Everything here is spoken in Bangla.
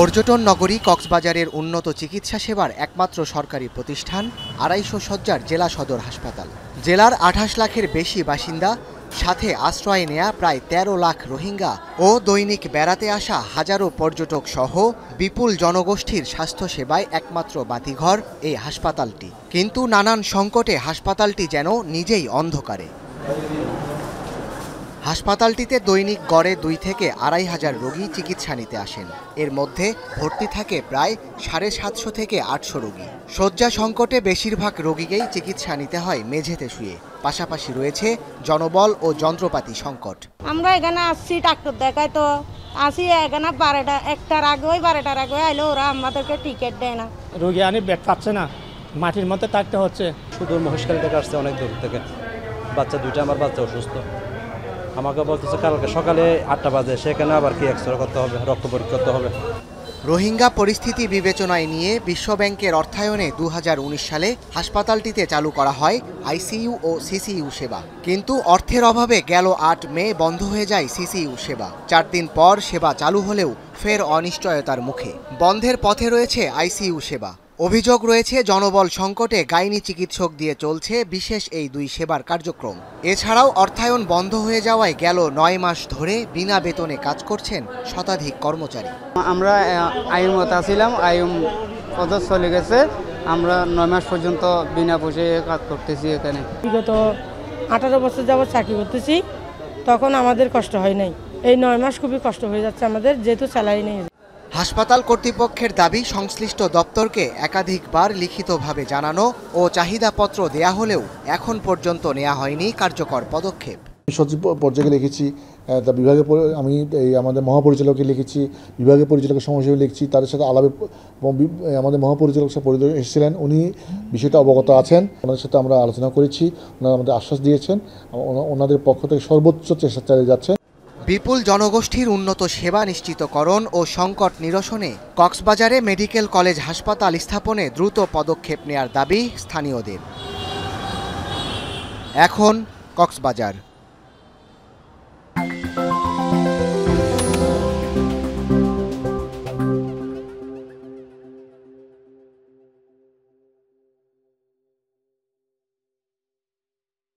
পর্যটন নগরী কক্সবাজারের উন্নত চিকিৎসা সেবার একমাত্র সরকারি প্রতিষ্ঠান ২৫০ শয্যার জেলা সদর হাসপাতাল। জেলার ২৮ লাখের বেশি বাসিন্দা, সাথে আশ্রয় নেয়া প্রায় ১৩ লাখ রোহিঙ্গা ও দৈনিক বেড়াতে আসা হাজারো পর্যটক সহ বিপুল জনগোষ্ঠীর স্বাস্থ্যসেবায় একমাত্র বাতিঘর এই হাসপাতালটি। কিন্তু নানান সংকটে হাসপাতালটি যেন নিজেই অন্ধকারে। হাসপাতালটিতে দৈনিক গড়ে ২ থেকে ২৫০০ রোগী চিকিৎসা নিতে আসেন। এর মধ্যে ভর্তি থাকে প্রায় ৭৫০ থেকে ৮০০ রোগী। শয্যা সংকটে বেশিরভাগ রোগীকেই চিকিৎসা নিতে হয় মেঝেতে শুয়ে। পাশাপাশি রয়েছে জনবল ও যন্ত্রপাতি সংকট। আমরা এখানে আসছি ডাক্তার দেখাই, তো আসি এখানে ১টার আগে ১২টার আগে আইলে ওরা আমাদেরকে টিকিট দেয় না। রোগী আনি বেড পাচ্ছে না, মাটির মধ্যে থাকতে হচ্ছে। সুদূর মহেশখালী থেকে আসছে, অনেক দূর থেকে। বাচ্চা দুইটা, আমার বাচ্চা অসুস্থ। আমাকে বলতেছে কালকে সকালে ৮টা বাজে, সেখানে আবার কি এক্সরে করতে হবে, রক্ত পরীক্ষা করতে হবে। রোহিঙ্গা পরিস্থিতি বিবেচনায় নিয়ে বিশ্বব্যাংকের অর্থায়নে ২০১৯ সালে হাসপাতালটিতে চালু করা হয় আইসিইউ ও সিসিইউ সেবা। কিন্তু অর্থের অভাবে গেল ৮ মে বন্ধ হয়ে যায় সিসিইউ সেবা। ৪ দিন পর সেবা চালু হলেও ফের অনিশ্চয়তার মুখে। বন্ধের পথে রয়েছে আইসিইউ সেবা। অভিযোগ রয়েছে জনবল সংকটে গাইনি চিকিৎসক দিয়ে চলছে বিশেষ এই ২ সেবার কার্যক্রম। এছাড়াও অর্থায়ন বন্ধ হয়ে যাওয়ায় গেল ৯ মাস ধরে বিনা বেতনে কাজ করছেন শতাধিক কর্মচারী। আমরা আইম ছিলাম, আইম পদক চলে গেছে। আমরা ৯ মাস পর্যন্ত বিনা পয়সায় কাজ করতেছি এখানে। বিগত ১৮ বছর যাবৎ চাকরি করতেছি, তখন আমাদের কষ্ট হয় নাই। এই ৯ মাস খুবই কষ্ট হয়ে যাচ্ছে আমাদের, যেহেতু স্যালারি নেই। হাসপাতাল কর্তৃপক্ষের দাবি, সংশ্লিষ্ট দপ্তরকে একাধিকবার লিখিতভাবে জানানো ও চাহিদাপত্র দেয়া হলেও এখন পর্যন্ত নেওয়া হয়নি কার্যকর পদক্ষেপ। সচিব পর্যায়ে লিখেছি, বিভাগের আমি আমাদের মহাপরিচালককে লিখেছি, বিভাগীয় পরিচালকের সমস্যা লিখেছি। তাদের সাথে আলাপে আমাদের মহাপরিচালক সাহেব পরিদর্শন এসেছিলেন, উনি বিষয়টা অবগত আছেন। ওনাদের সাথে আমরা আলোচনা করেছি, ওনারা আমাদের আশ্বাস দিয়েছেন, ওনাদের পক্ষ থেকে সর্বোচ্চ চেষ্টা চালিয়ে যাচ্ছে। বিপুল জনগোষ্ঠীর উন্নত সেবা নিশ্চিতকরণ ও সংকট নিরসনে কক্সবাজারে মেডিকেল কলেজ হাসপাতাল স্থাপনে দ্রুত পদক্ষেপ নেয়ার দাবি স্থানীয়দের। এখন কক্সবাজার।